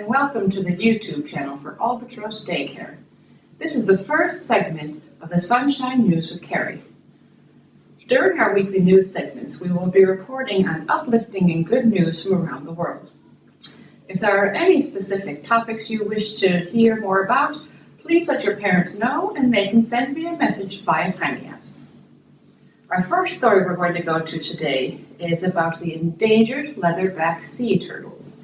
and welcome to the YouTube channel for Albatross Daycare. This is the first segment of the Sunshine News with Kari. During our weekly news segments, we will be reporting on uplifting and good news from around the world. If there are any specific topics you wish to hear more about, please let your parents know and they can send me a message via Tiny Apps. Our first story we're going to go to today is about the endangered leatherback sea turtles.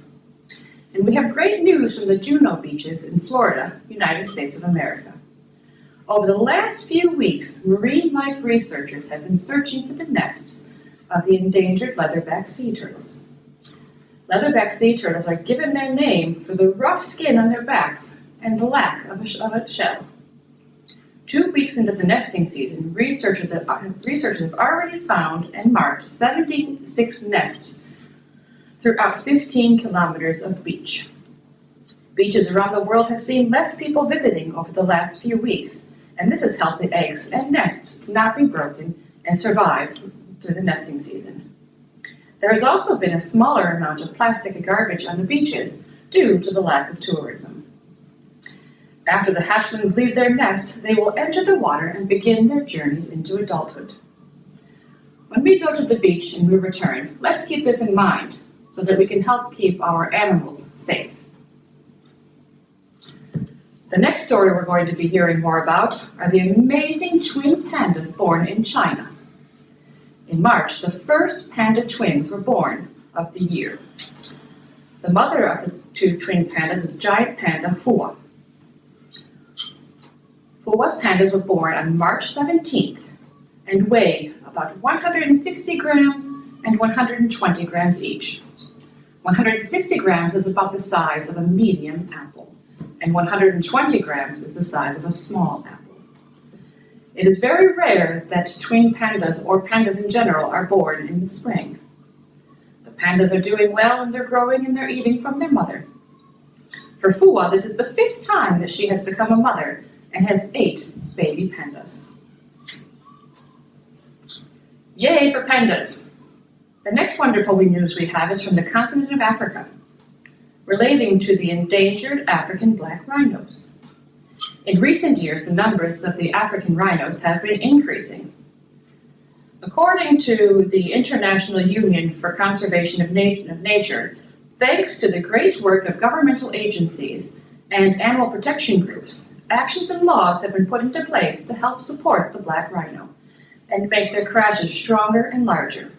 And we have great news from the Juneau beaches in Florida, United States of America. Over the last few weeks, marine life researchers have been searching for the nests of the endangered leatherback sea turtles. Leatherback sea turtles are given their name for the rough skin on their backs and the lack of a shell. 2 weeks into the nesting season, researchers have already found and marked 76 nests throughout 15 kilometers of beach. Beaches around the world have seen less people visiting over the last few weeks, and this has helped the eggs and nests to not be broken and survive through the nesting season. There has also been a smaller amount of plastic and garbage on the beaches due to the lack of tourism. After the hatchlings leave their nest, they will enter the water and begin their journeys into adulthood. When we go to the beach and we return, let's keep this in mind so that we can help keep our animals safe. The next story we're going to be hearing more about are the amazing twin pandas born in China. In March, the first panda twins were born of the year. The mother of the two twin pandas is giant panda Fua. Fua's pandas were born on March 17th and weigh about 160 grams and 120 grams each. 160 grams is about the size of a medium apple, and 120 grams is the size of a small apple. It is very rare that twin pandas or pandas in general are born in the spring. The pandas are doing well and they're growing and they're eating from their mother. For Fua, this is the 5th time that she has become a mother and has 8 baby pandas. Yay for pandas! The next wonderful news we have is from the continent of Africa, relating to the endangered African black rhinos. In recent years, the numbers of the African rhinos have been increasing. According to the International Union for Conservation of Nature, thanks to the great work of governmental agencies and animal protection groups, actions and laws have been put into place to help support the black rhino and make their crashes stronger and larger.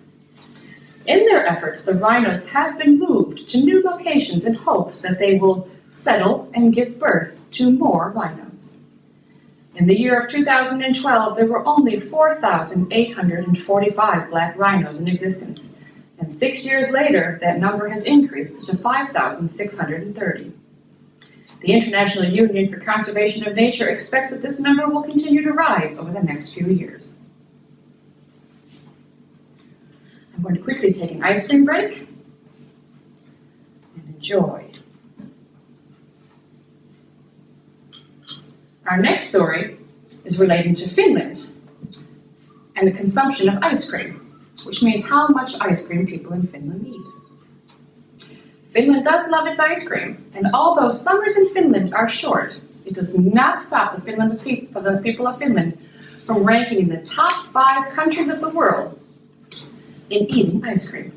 In their efforts, the rhinos have been moved to new locations in hopes that they will settle and give birth to more rhinos. In the year of 2012, there were only 4,845 black rhinos in existence, and 6 years later, that number has increased to 5,630. The International Union for Conservation of Nature expects that this number will continue to rise over the next few years. I'm going to quickly take an ice cream break and enjoy. Our next story is relating to Finland and the consumption of ice cream, which means how much ice cream people in Finland eat. Finland does love its ice cream, and although summers in Finland are short, it does not stop the people of Finland from ranking in the top 5 countries of the world in eating ice cream.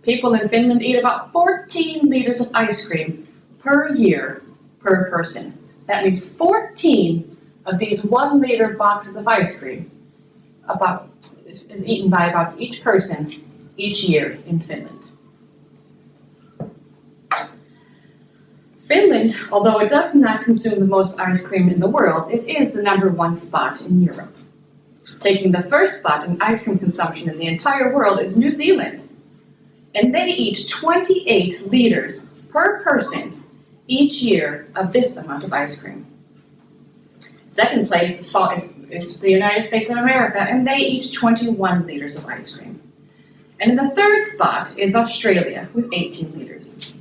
People in Finland eat about 14 liters of ice cream per year per person. That means 14 of these 1 liter boxes of ice cream is eaten by about each person each year in Finland. Finland, although it does not consume the most ice cream in the world, it is the number 1 spot in Europe. Taking the first spot in ice cream consumption in the entire world is New Zealand, and they eat 28 liters per person each year of this amount of ice cream. Second place is the United States of America, and they eat 21 liters of ice cream. And in the 3rd spot is Australia with 18 liters.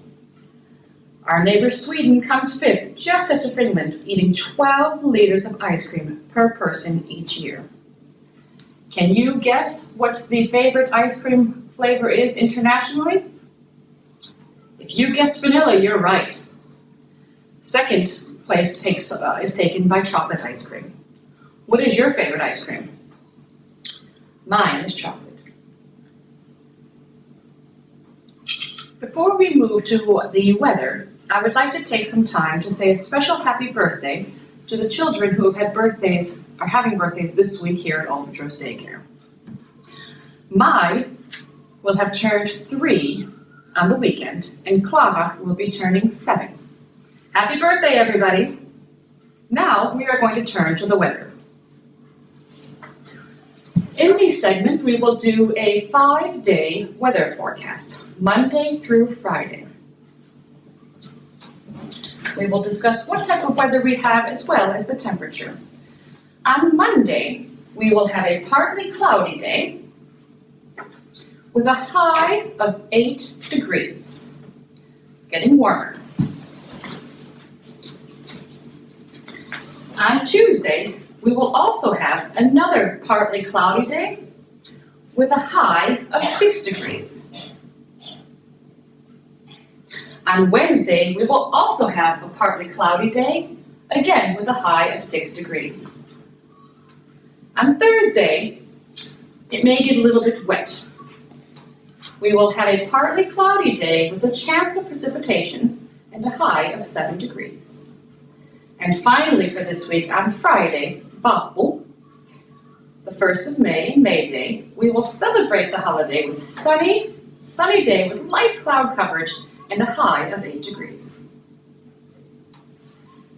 Our neighbor Sweden comes 5th, just after Finland, eating 12 liters of ice cream per person each year. Can you guess what the favorite ice cream flavor is internationally? If you guessed vanilla, you're right. Second place is taken by chocolate ice cream. What is your favorite ice cream? Mine is chocolate. Before we move to the weather, I would like to take some time to say a special happy birthday to the children who have had birthdays, are having birthdays this week here at Albatross Daycare. Mai will have turned 3 on the weekend, and Clara will be turning 7. Happy birthday, everybody! Now we are going to turn to the weather. In these segments, we will do a 5-day weather forecast, Monday through Friday. We will discuss what type of weather we have as well as the temperature. On Monday, we will have a partly cloudy day with a high of 8 degrees, getting warmer. On Tuesday, we will also have another partly cloudy day with a high of 6 degrees. On Wednesday, we will also have a partly cloudy day, again with a high of 6 degrees. On Thursday, it may get a little bit wet. We will have a partly cloudy day with a chance of precipitation and a high of 7 degrees. And finally for this week, on Friday, Vappu, the 1st of May, May Day, we will celebrate the holiday with sunny day with light cloud coverage and a high of 8 degrees.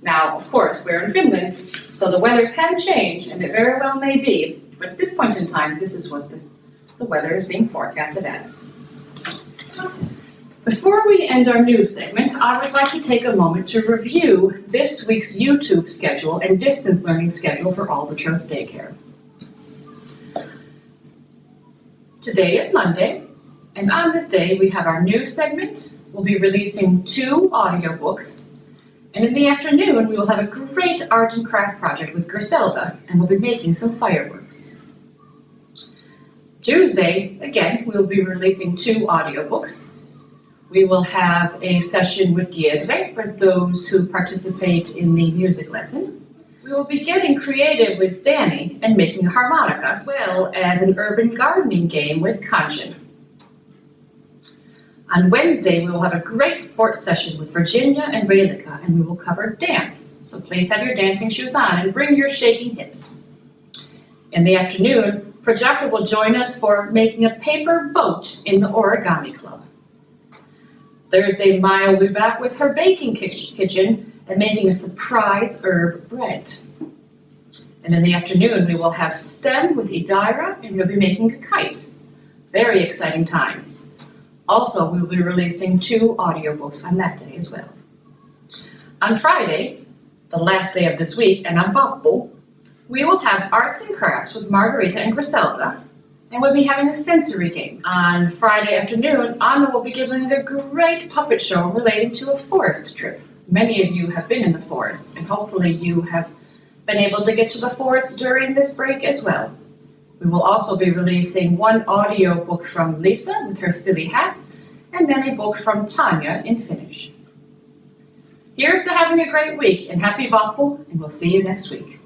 Now, of course, we're in Finland, so the weather can change, and it very well may be, but at this point in time, this is what the weather is being forecasted as. Before we end our news segment, I would like to take a moment to review this week's YouTube schedule and distance learning schedule for Albatross Daycare. Today is Monday, and on this day we have our news segment. We'll be releasing 2 audiobooks, and in the afternoon we will have a great art and craft project with Griselda, and we'll be making some fireworks. Tuesday, again, we will be releasing 2 audiobooks. We will have a session with Giedre for those who participate in the music lesson. We will be getting creative with Danny and making a harmonica, as well as an urban gardening game with Kanchan. On Wednesday, we will have a great sports session with Virginia and Raylika, and we will cover dance. So please have your dancing shoes on and bring your shaking hips. In the afternoon, Prajakta will join us for making a paper boat in the Origami Club. Thursday, Maya will be back with her baking kitchen and making a surprise herb bread. And in the afternoon, we will have STEM with Idira, and we'll be making a kite. Very exciting times. Also, we will be releasing 2 audiobooks on that day as well. On Friday, the last day of this week, and on Vappu, we will have arts and crafts with Margarita and Griselda, and we'll be having a sensory game. On Friday afternoon, Anna will be giving a great puppet show relating to a forest trip. Many of you have been in the forest, and hopefully you have been able to get to the forest during this break as well. We will also be releasing 1 audio book from Lisa with her silly hats, and then a book from Tanya in Finnish. Here's to having a great week, and happy Vappu, and we'll see you next week.